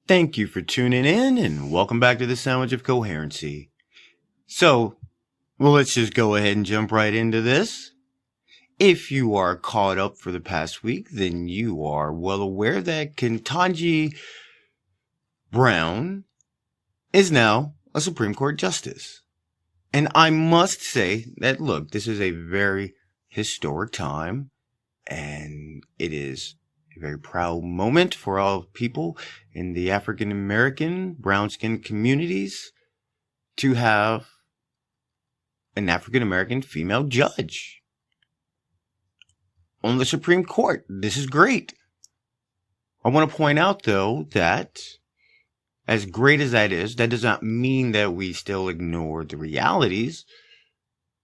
Thank you for tuning in and welcome back to the Sandwich of Coherency. So, let's just go ahead and jump right into this. If you are caught up for the past week, then you are well aware that Kentaji Brown is now a Supreme Court Justice. And I must say that, look, this is a very historic time, and it is a very proud moment for all people in the African American, brown skinned communities to have an African American female judge on the Supreme Court. This is great. I want to point out, though, that as great as that is, that does not mean that we still ignore the realities.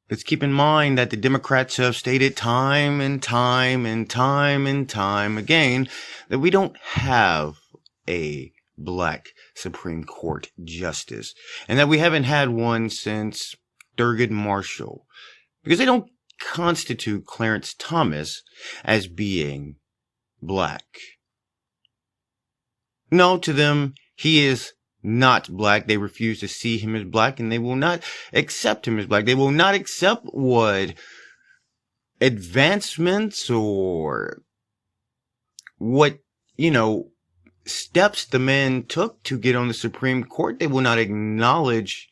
Let's keep in mind that the Democrats have stated time and time and time and time again that we don't have a black Supreme Court justice, and that we haven't had one since Thurgood Marshall, because they don't constitute Clarence Thomas as being black. No, to them, he is not black. They refuse to see him as black, and they will not accept him as black. They will not accept what advancements or what, steps the man took to get on the Supreme Court. They will not acknowledge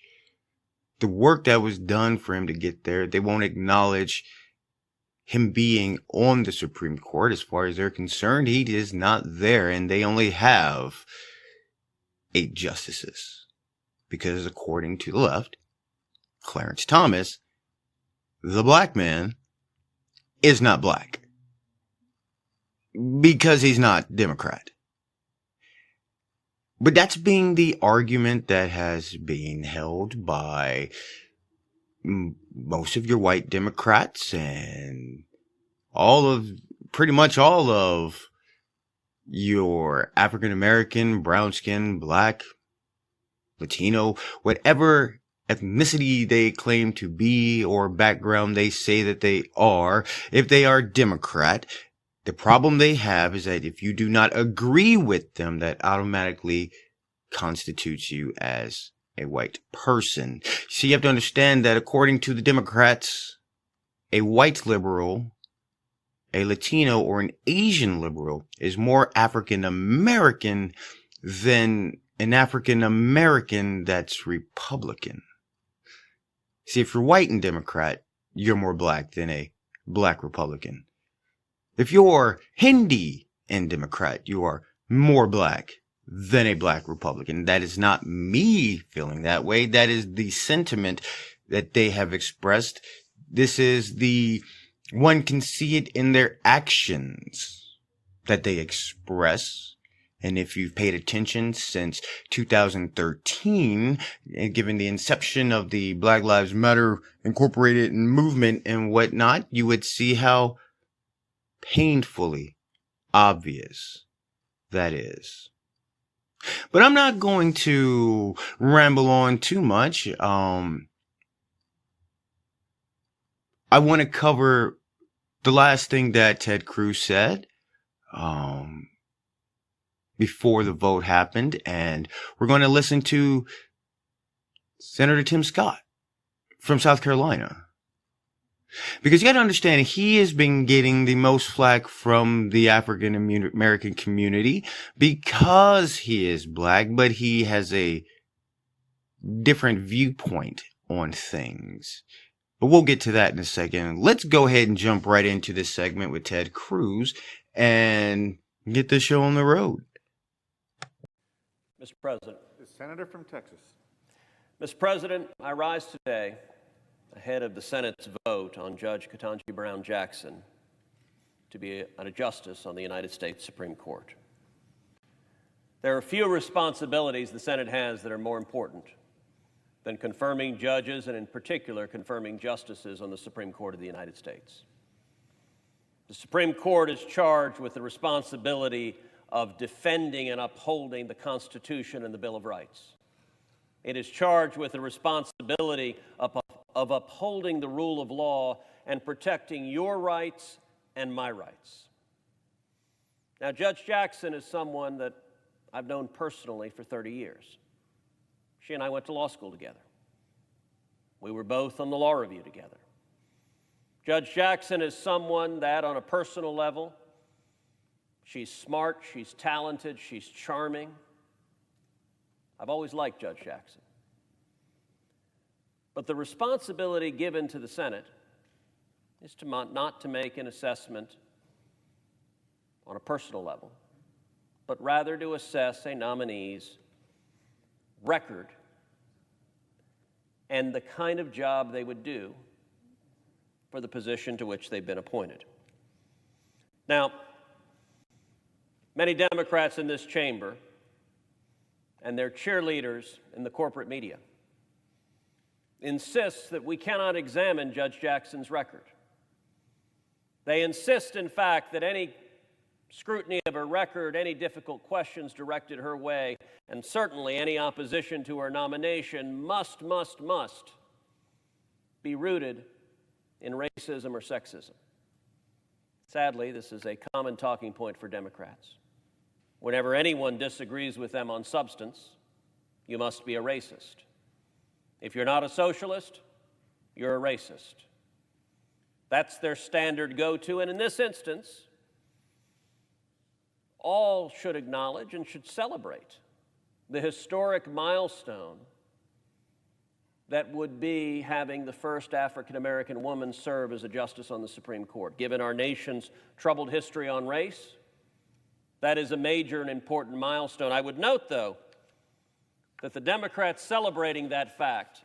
the work that was done for him to get there. They won't acknowledge him being on the Supreme Court. As far as they're concerned, he is not there, and they only have 8 justices, because according to the left, Clarence Thomas, the black man, is not black because he's not Democrat. But that's being the argument that has been held by most of your white Democrats and pretty much all of your African American, brown skin, black, Latino, whatever ethnicity they claim to be or background they say that they are, if they are Democrat, the problem they have is that if you do not agree with them, that automatically constitutes you as a white person. So you have to understand that according to the Democrats, a white liberal, a Latino, or an Asian liberal is more African American than an African American that's Republican. See, if you're white and Democrat, you're more black than a black Republican. If you're Hindi and Democrat, you are more black than a black Republican. That is not me feeling that way. That is the sentiment that they have expressed. One can see it in their actions that they express. And if you've paid attention since 2013, and given the inception of the Black Lives Matter Incorporated movement and whatnot, you would see how painfully obvious that is. But I'm not going to ramble on too much. I want to cover the last thing that Ted Cruz said before the vote happened, and we're going to listen to Senator Tim Scott from South Carolina. Because you got to understand, he has been getting the most flack from the African American community because he is black, but he has a different viewpoint on things. But we'll get to that in a second. Let's go ahead and jump right into this segment with Ted Cruz and get the show on the road. Mr. President. The Senator from Texas. Mr. President, I rise today ahead of the Senate's vote on Judge Ketanji Brown Jackson to be a justice on the United States Supreme Court. There are few responsibilities the Senate has that are more important than confirming judges, and in particular, confirming justices on the Supreme Court of the United States. The Supreme Court is charged with the responsibility of defending and upholding the Constitution and the Bill of Rights. It is charged with the responsibility of upholding the rule of law and protecting your rights and my rights. Now, Judge Jackson is someone that I've known personally for 30 years. She and I went to law school together. We were both on the law review together. Judge Jackson is someone that, on a personal level, she's smart, she's talented, she's charming. I've always liked Judge Jackson. But the responsibility given to the Senate is not to make an assessment on a personal level, but rather to assess a nominee's record and the kind of job they would do for the position to which they've been appointed. Now, many Democrats in this chamber and their cheerleaders in the corporate media insist that we cannot examine Judge Jackson's record. They insist, in fact, that any scrutiny of her record, any difficult questions directed her way, and certainly any opposition to her nomination must be rooted in racism or sexism. Sadly, this is a common talking point for Democrats. Whenever anyone disagrees with them on substance, you must be a racist. If you're not a socialist, you're a racist. That's their standard go-to, and in this instance, all should acknowledge and should celebrate the historic milestone that would be having the first African-American woman serve as a justice on the Supreme Court. Given our nation's troubled history on race, that is a major and important milestone. I would note, though, that the Democrats celebrating that fact,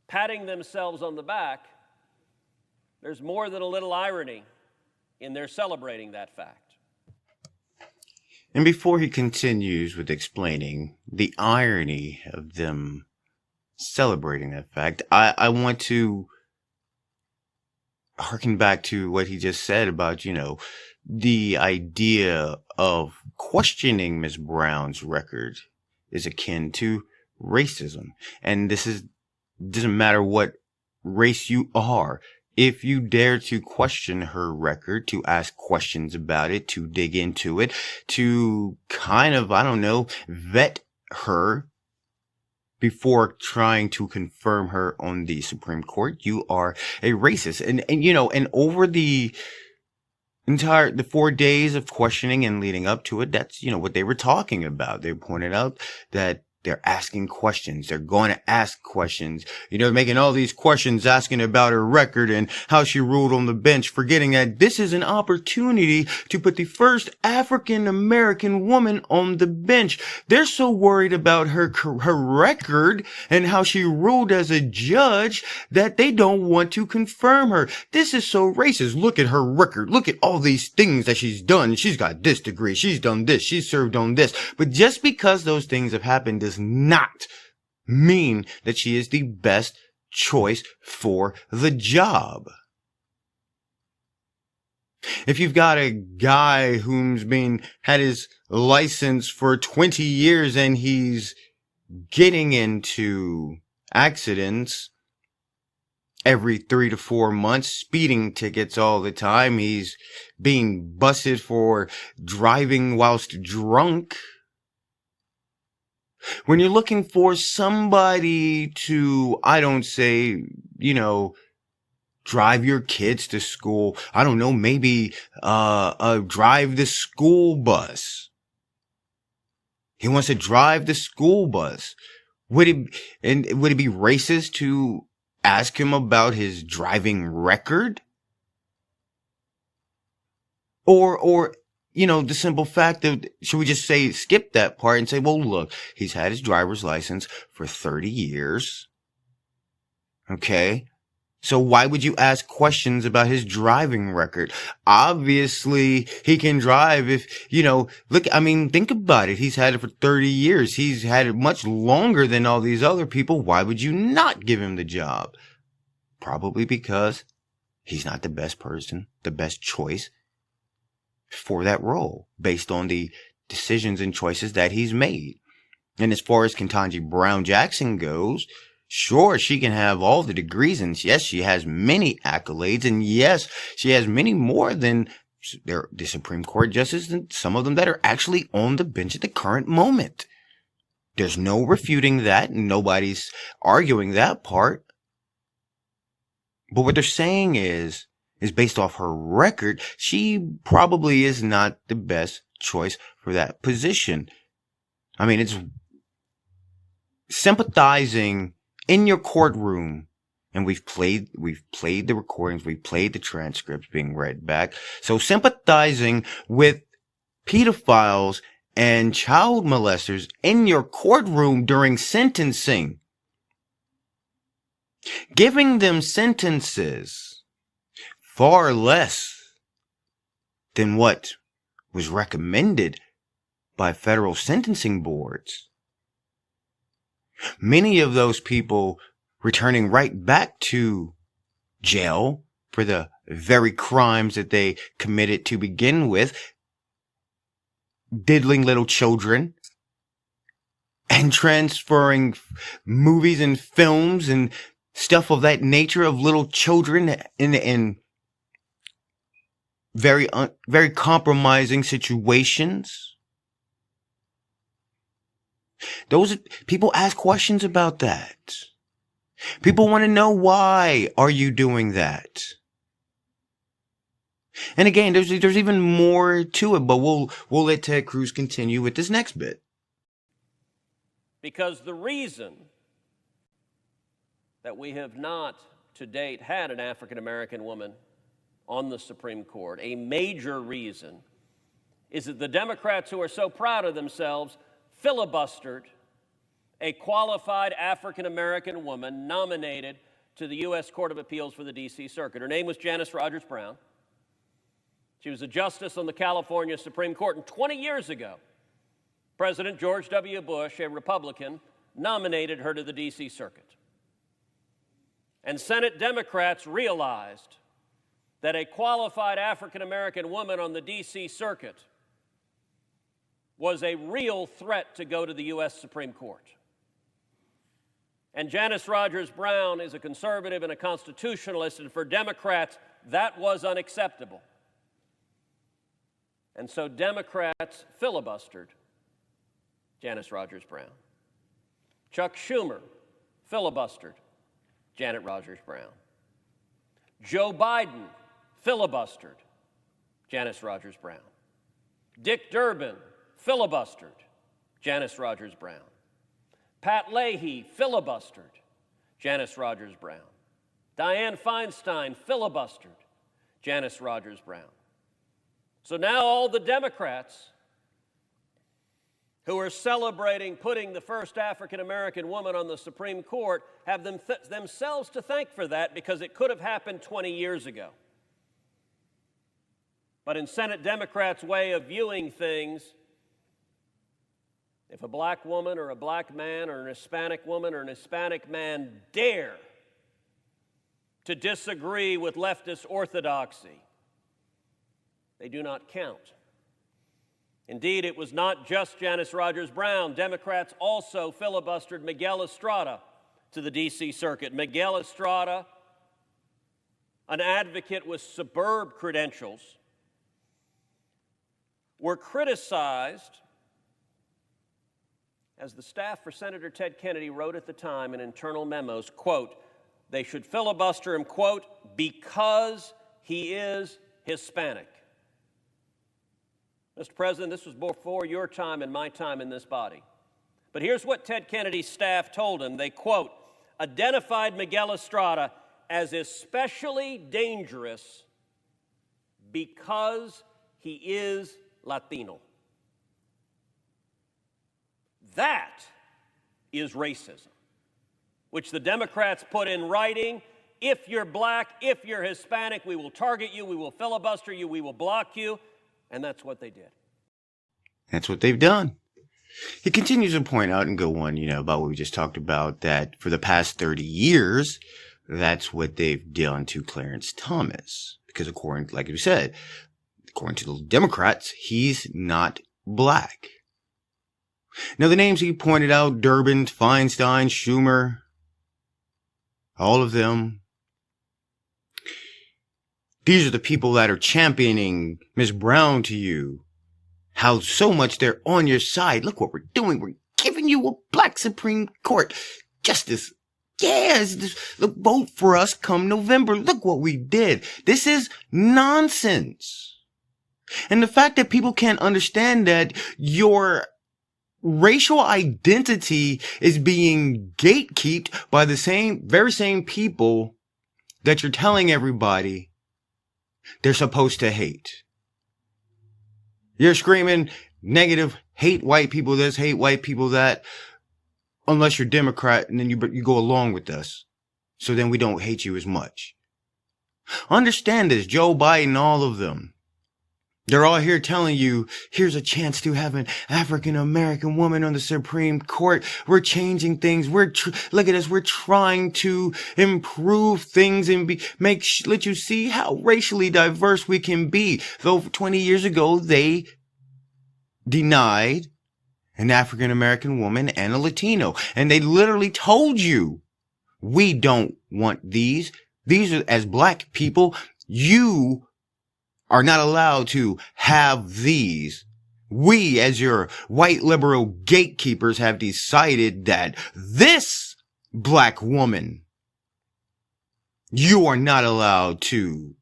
patting themselves on the back, there's more than a little irony in their celebrating that fact. And before he continues with explaining the irony of them celebrating that fact, I want to harken back to what he just said about, the idea of questioning Ms. Brown's record is akin to racism. And doesn't matter what race you are. If you dare to question her record, to ask questions about it, to dig into it, to kind of, vet her before trying to confirm her on the Supreme Court, you are a racist. And over the 4 days of questioning and leading up to it, that's, what they were talking about. They pointed out that they're asking questions. They're going to ask questions. Making all these questions, asking about her record and how she ruled on the bench, forgetting that this is an opportunity to put the first African-American woman on the bench. They're so worried about her record and how she ruled as a judge that they don't want to confirm her. This is so racist. Look at her record. Look at all these things that she's done. She's got this degree. She's done this. She's served on this. But just because those things have happened does not mean that she is the best choice for the job. If you've got a guy who's had his license for 20 years and he's getting into accidents every 3 to 4 months, speeding tickets all the time, he's being busted for driving whilst drunk. When you're looking for somebody to, drive your kids to school, maybe drive the school bus. He wants to drive the school bus. Would it be racist to ask him about his driving record? Or the simple fact of, should we just skip that part and say, well, look, he's had his driver's license for 30 years. Okay. So why would you ask questions about his driving record? Obviously, he can drive if, think about it. He's had it for 30 years. He's had it much longer than all these other people. Why would you not give him the job? Probably because he's not the best person, the best choice for that role based on the decisions and choices that he's made. And as far as Ketanji Brown Jackson goes, sure, she can have all the degrees, and yes, she has many accolades, and yes, she has many more than They're the Supreme Court justices, and some of them that are actually on the bench at the current moment. There's no refuting that. Nobody's arguing that part. But what they're saying is based off her record, she probably is not the best choice for that position. I mean, it's sympathizing in your courtroom. And we've played the recordings, we've played the transcripts being read back. So sympathizing with pedophiles and child molesters in your courtroom during sentencing, giving them sentences far less than what was recommended by federal sentencing boards. Many of those people returning right back to jail for the very crimes that they committed to begin with, diddling little children, and transferring movies and films and stuff of that nature of little children in very compromising situations. People ask questions about that. People want to know, why are you doing that? And again, there's even more to it, but we'll let Ted Cruz continue with this next bit. Because the reason that we have not to date had an African-American woman on the Supreme Court, a major reason, is that the Democrats, who are so proud of themselves, filibustered a qualified African-American woman nominated to the U.S. Court of Appeals for the D.C. Circuit. Her name was Janice Rogers Brown. She was a justice on the California Supreme Court. And 20 years ago, President George W. Bush, a Republican, nominated her to the D.C. Circuit. And Senate Democrats realized that a qualified African-American woman on the D.C. Circuit was a real threat to go to the U.S. Supreme Court. And Janice Rogers Brown is a conservative and a constitutionalist, and for Democrats, that was unacceptable. And so Democrats filibustered Janice Rogers Brown. Chuck Schumer filibustered Janet Rogers Brown. Joe Biden filibustered Janice Rogers Brown. Dick Durbin filibustered Janice Rogers Brown. Pat Leahy filibustered Janice Rogers Brown. Dianne Feinstein filibustered Janice Rogers Brown. So now all the Democrats who are celebrating putting the first African-American woman on the Supreme Court have themselves to thank for that, because it could have happened 20 years ago. But in Senate Democrats' way of viewing things, if a black woman or a black man or an Hispanic woman or an Hispanic man dare to disagree with leftist orthodoxy, they do not count. Indeed, it was not just Janice Rogers Brown. Democrats also filibustered Miguel Estrada to the D.C. Circuit. Miguel Estrada, an advocate with suburb credentials, were criticized, as the staff for Senator Ted Kennedy wrote at the time in internal memos, quote, they should filibuster him, quote, because he is Hispanic. Mr. President, this was before your time and my time in this body. But here's what Ted Kennedy's staff told him. They, quote, identified Miguel Estrada as especially dangerous because he is Latino. That is racism, which the Democrats put in writing. If you're black, if you're Hispanic, we will target you, we will filibuster you, we will block you. And that's what they did. That's what they've done. He continues to point out and go on, about what we just talked about, that for the past 30 years, that's what they've done to Clarence Thomas. Because according, like you said, according to the Democrats, he's not black. Now, the names he pointed out, Durbin, Feinstein, Schumer, all of them, These are the people that are championing Ms. Brown to you. How so much they're on your side. Look what we're doing. We're giving you a black Supreme Court justice. Yes, look, vote for us come November. Look what we did. This is nonsense. And the fact that people can't understand that your racial identity is being gatekept by the very same people that you're telling everybody they're supposed to hate. You're screaming negative, hate white people this, hate white people that, unless you're Democrat, and then you go along with us. So then we don't hate you as much. Understand this, Joe Biden, all of them. They're all here telling you, here's a chance to have an African-American woman on the Supreme Court. We're changing things. Look at us. We're trying to improve things and let you see how racially diverse we can be. Though 20 years ago, they denied an African-American woman and a Latino. And they literally told you, we don't want these. These are, as black people, you are not allowed to have these. We, as your white liberal gatekeepers, have decided that this black woman, you are not allowed to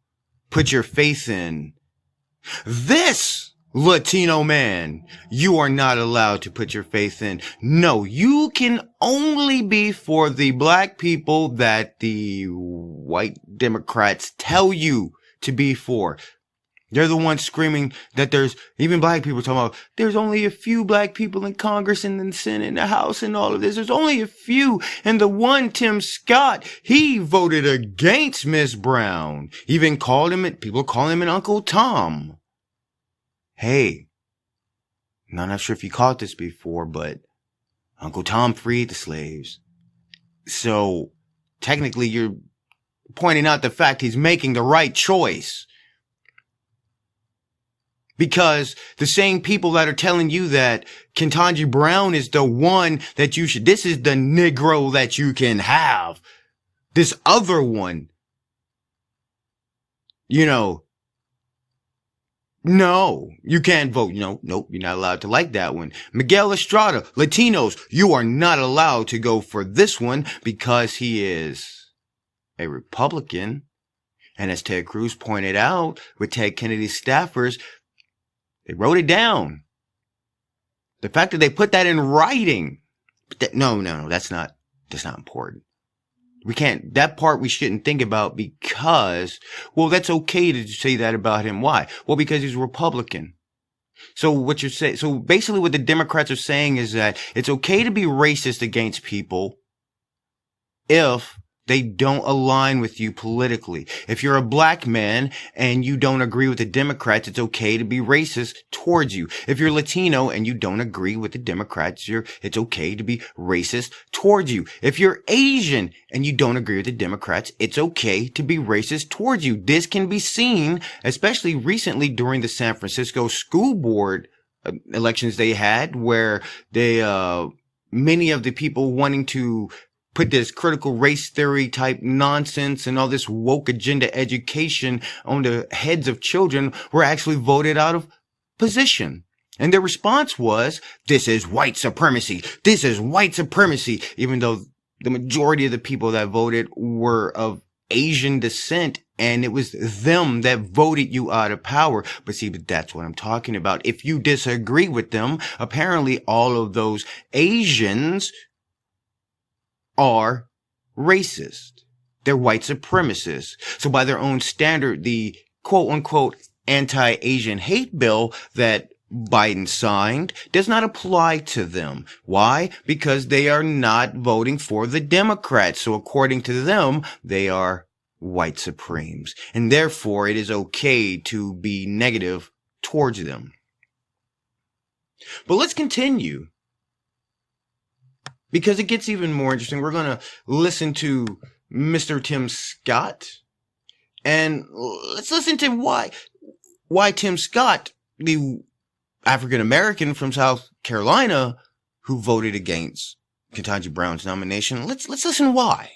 put your faith in. This Latino man, you are not allowed to put your faith in. No, you can only be for the black people that the white Democrats tell you to be for. They're the ones screaming that even black people talking about, there's only a few black people in Congress and in the Senate and the House and all of this. There's only a few. And the one, Tim Scott, he voted against Miss Brown. Even people call him an Uncle Tom. Hey, I'm not sure if you caught this before, but Uncle Tom freed the slaves. So technically you're pointing out the fact he's making the right choice. Because the same people that are telling you that Kentaji Brown is the one that this is the Negro that you can have. This other one, no, you can't vote. Nope, you're not allowed to like that one. Miguel Estrada, Latinos, you are not allowed to go for this one because he is a Republican. And as Ted Cruz pointed out with Ted Kennedy's staffers, they wrote it down. The fact that they put that in writing. No, that's not important. That part we shouldn't think about because, that's okay to say that about him. Why? Well, because he's a Republican. So basically what the Democrats are saying is that it's okay to be racist against people if they don't align with you politically. If you're a black man and you don't agree with the Democrats, it's okay to be racist towards you. If you're Latino and you don't agree with the Democrats, it's okay to be racist towards you. If you're Asian and you don't agree with the Democrats, it's okay to be racist towards you. This can be seen, especially recently during the San Francisco school board elections they had, where many of the people wanting to put this critical race theory type nonsense and all this woke agenda education on the heads of children were actually voted out of position. And their response was, this is white supremacy. This is white supremacy. Even though the majority of the people that voted were of Asian descent, and it was them that voted you out of power. But that's what I'm talking about. If you disagree with them, apparently all of those Asians are racist. They're white supremacists. So by their own standard, the quote unquote anti-Asian hate bill that Biden signed does not apply to them. Why? Because they are not voting for the Democrats. So according to them, they are white supremes. And therefore it is okay to be negative towards them. But let's continue. Because it gets even more interesting. We're going to listen to Mr. Tim Scott. And let's listen to why Tim Scott, the African-American from South Carolina who voted against Ketanji Brown's nomination. Let's listen why.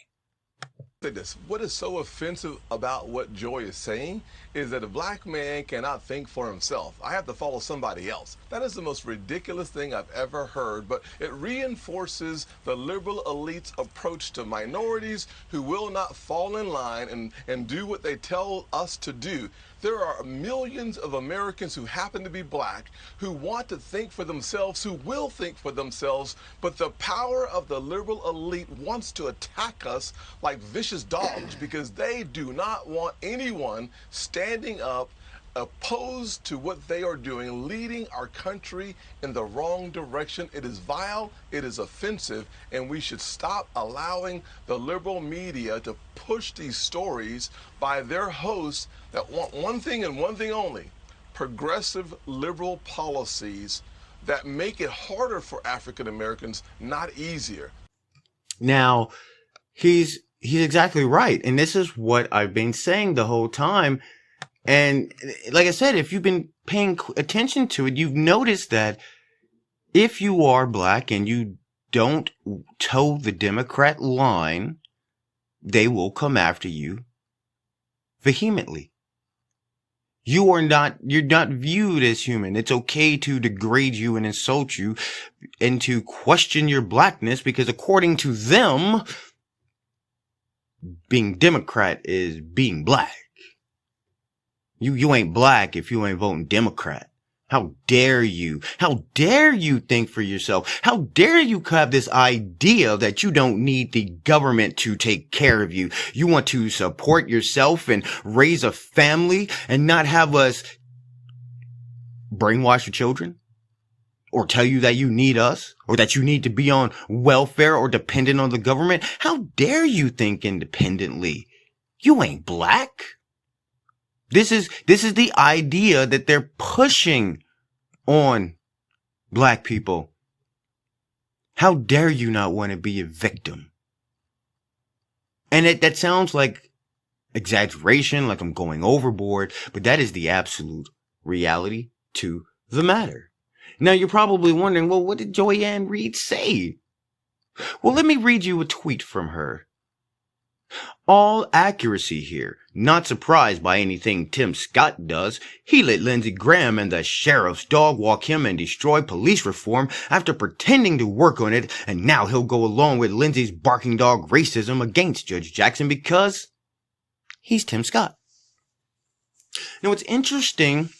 This. What is so offensive about what Joy is saying is that a black man cannot think for himself. I have to follow somebody else. That is the most ridiculous thing I've ever heard, but it reinforces the liberal elite's approach to minorities who will not fall in line and do what they tell us to do. There are millions of Americans who happen to be black, who want to think for themselves, who will think for themselves, but the power of the liberal elite wants to attack us like vicious dogs because they do not want anyone standing up opposed to what they are doing, leading our country in the wrong direction. It is vile, it is offensive, and we should stop allowing the liberal media to push these stories by their hosts that want one thing and one thing only: progressive liberal policies that make it harder for African Americans, not easier. Now, he's exactly right. And this is what I've been saying the whole time. And like I said, if you've been paying attention to it, you've noticed that if you are black and you don't toe the Democrat line, they will come after you vehemently. You're not viewed as human. It's okay to degrade you and insult you and to question your blackness because according to them, being Democrat is being black. You ain't black if you ain't voting Democrat. How dare you? How dare you think for yourself? How dare you have this idea that you don't need the government to take care of you? You want to support yourself and raise a family and not have us brainwash your children? Or tell you that you need us? Or that you need to be on welfare or dependent on the government? How dare you think independently? You ain't black. This is the idea that they're pushing on black people. How dare you not want to be a victim? And that sounds like exaggeration, like I'm going overboard, but that is the absolute reality to the matter. Now you're probably wondering, well, what did Joyanne Reed say? Well, let me read you a tweet from her. All accuracy here. Not surprised by anything Tim Scott does. He let Lindsey Graham and the sheriff's dog walk him and destroy police reform after pretending to work on it, and now he'll go along with Lindsey's barking dog racism against Judge Jackson because he's Tim Scott. Now what's interesting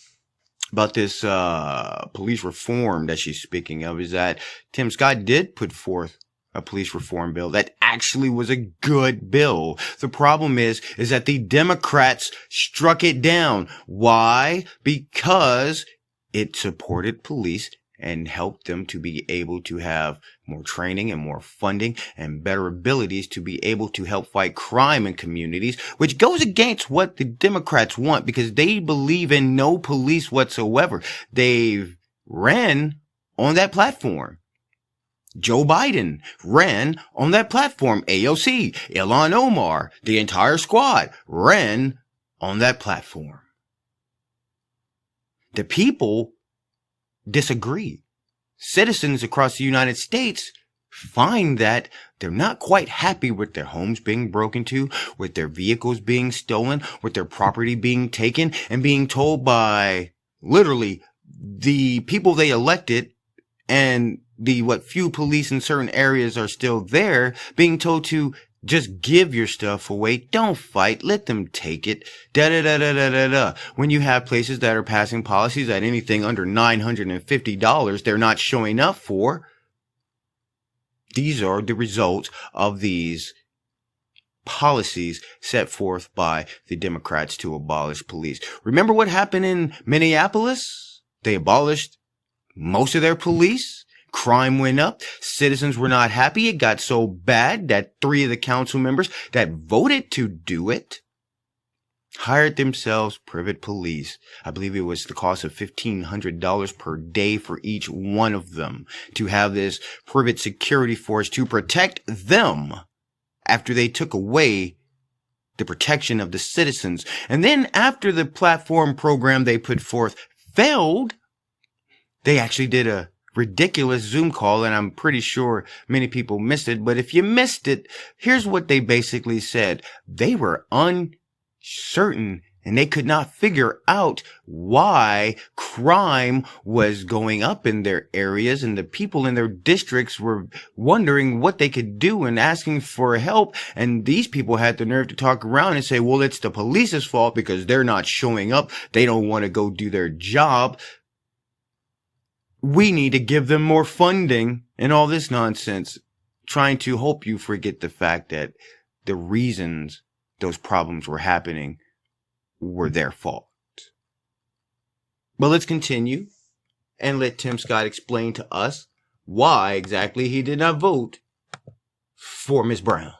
about this police reform that she's speaking of is that Tim Scott did put forth a police reform bill that actually was a good bill. The problem is that the Democrats struck it down. Why? Because it supported police and helped them to be able to have more training and more funding and better abilities to be able to help fight crime in communities, which goes against what the Democrats want because they believe in no police whatsoever. They ran on that platform. Joe Biden ran on that platform. AOC, Ilhan Omar, the entire squad ran on that platform. The people disagree. Citizens across the United States find that they're not quite happy with their homes being broken into, with their vehicles being stolen, with their property being taken, and being told by literally the people they elected and the few police in certain areas are still there, being told to just give your stuff away. Don't fight. Let them take it. Da-da-da-da-da-da-da. When you have places that are passing policies that anything under $950 they're not showing up for. These are the results of these policies set forth by the Democrats to abolish police. Remember what happened in Minneapolis? They abolished most of their police. Crime went up. Citizens were not happy. It got so bad that 3 of the council members that voted to do it hired themselves private police. I believe it was the cost of $1,500 per day for each one of them to have this private security force to protect them after they took away the protection of the citizens. And then after the platform program they put forth failed, they actually did a ridiculous Zoom call, and I'm pretty sure many people missed it. But if you missed it, here's what they basically said. They were uncertain and they could not figure out why crime was going up in their areas, and the people in their districts were wondering what they could do and asking for help. And these people had the nerve to talk around and say, well, it's the police's fault because they're not showing up. They don't want to go do their job. We need to give them more funding and all this nonsense, trying to help you forget the fact that the reasons those problems were happening were their fault. But let's continue and let Tim Scott explain to us why exactly he did not vote for Ms. Brown.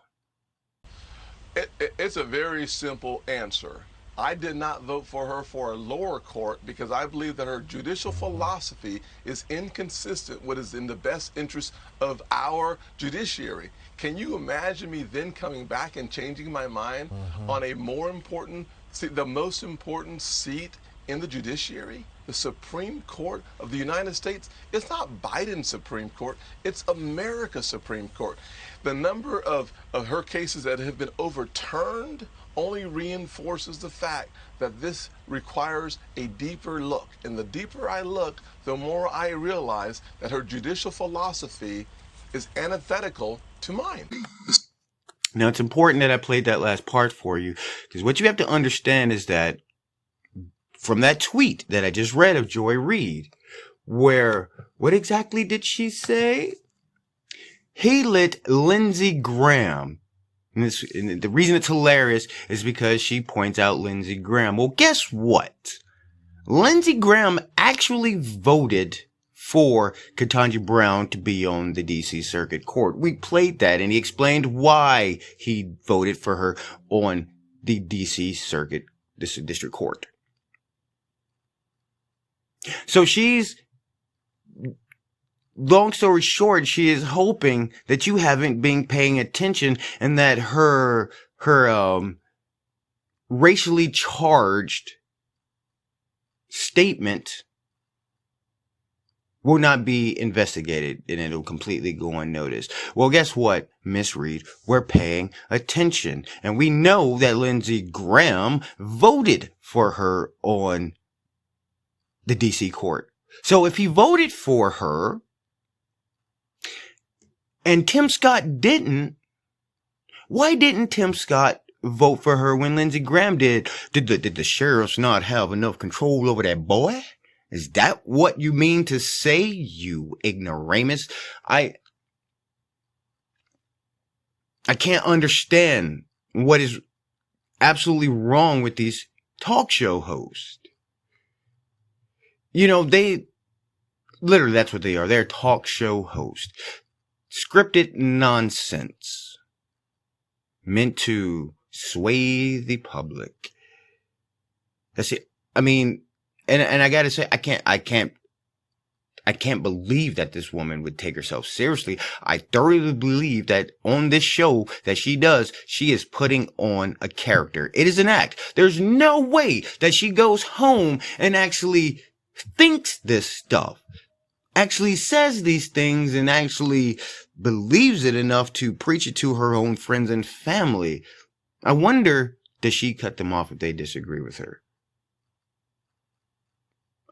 It's a very simple answer. I did not vote for her for a lower court because I believe that her judicial philosophy is inconsistent with what is in the best interest of our judiciary. Can you imagine me then coming back and changing my mind on a more important, the most important seat in the judiciary? The Supreme Court of the United States. It's not Biden's Supreme Court, it's America's Supreme Court. The number of her cases that have been overturned only reinforces the fact that this requires a deeper look. And the deeper I look, the more I realize that her judicial philosophy is antithetical to mine. Now, it's important that I played that last part for you, because what you have to understand is that from that tweet that I just read of Joy Reid, where, what exactly did she say? He lit Lindsey Graham. And the reason it's hilarious is because she points out Lindsey Graham. Well, guess what? Lindsey Graham actually voted for Ketanji Brown to be on the DC Circuit Court. We played that and he explained why he voted for her on the DC Circuit District Court. So long story short, she is hoping that you haven't been paying attention and that her racially charged statement will not be investigated and it'll completely go unnoticed. Well, guess what, Miss Reid? We're paying attention. And we know that Lindsey Graham voted for her on the DC court. So if he voted for her and Tim Scott didn't, why didn't Tim Scott vote for her when Lindsey Graham did? Did the sheriffs not have enough control over that boy? Is that what you mean to say, you ignoramus? I can't understand what is absolutely wrong with these talk show hosts. You know, they literally, that's what they are. They're talk show hosts. Scripted nonsense meant to sway the public. That's it. I mean, and I gotta say, I can't believe that this woman would take herself seriously. I thoroughly believe that on this show that she does, she is putting on a character. It is an act. There's no way that she goes home and actually thinks this stuff, actually says these things, and actually believes it enough to preach it to her own friends and family. I wonder, does she cut them off if they disagree with her?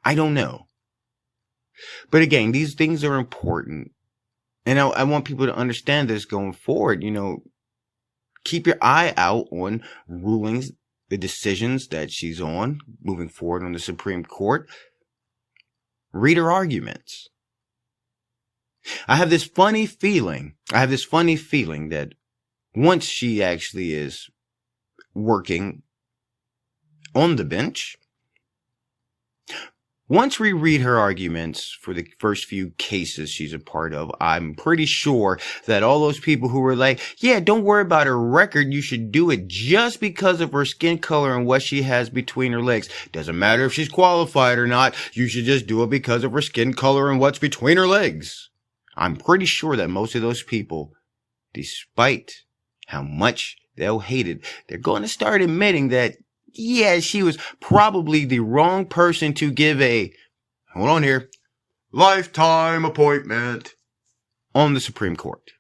I don't know. But again, these things are important. And I want people to understand this going forward. You know, keep your eye out on rulings, the decisions that she's on moving forward on the Supreme Court. Read her arguments. I have this funny feeling that once she actually is working on the bench, once we read her arguments for the first few cases she's a part of, I'm pretty sure that all those people who were like, yeah, don't worry about her record, you should do it just because of her skin color and what she has between her legs. Doesn't matter if she's qualified or not, you should just do it because of her skin color and what's between her legs. I'm pretty sure that most of those people, despite how much they'll hate it, they're going to start admitting that, yeah, she was probably the wrong person to give hold on here, lifetime appointment on the Supreme Court.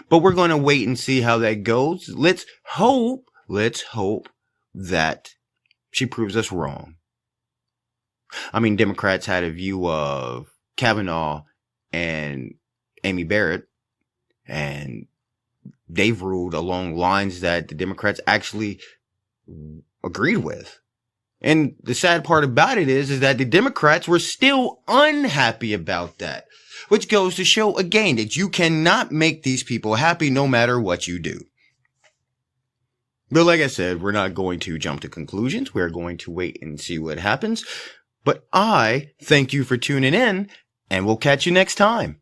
But we're going to wait and see how that goes. Let's hope that she proves us wrong. I mean, Democrats had a view of Kavanaugh and Amy Barrett, and they've ruled along lines that the Democrats actually agreed with. And the sad part about it is that the Democrats were still unhappy about that, which goes to show again that you cannot make these people happy no matter what you do. But like I said, we're not going to jump to conclusions. We're going to wait and see what happens. But I thank you for tuning in, and we'll catch you next time.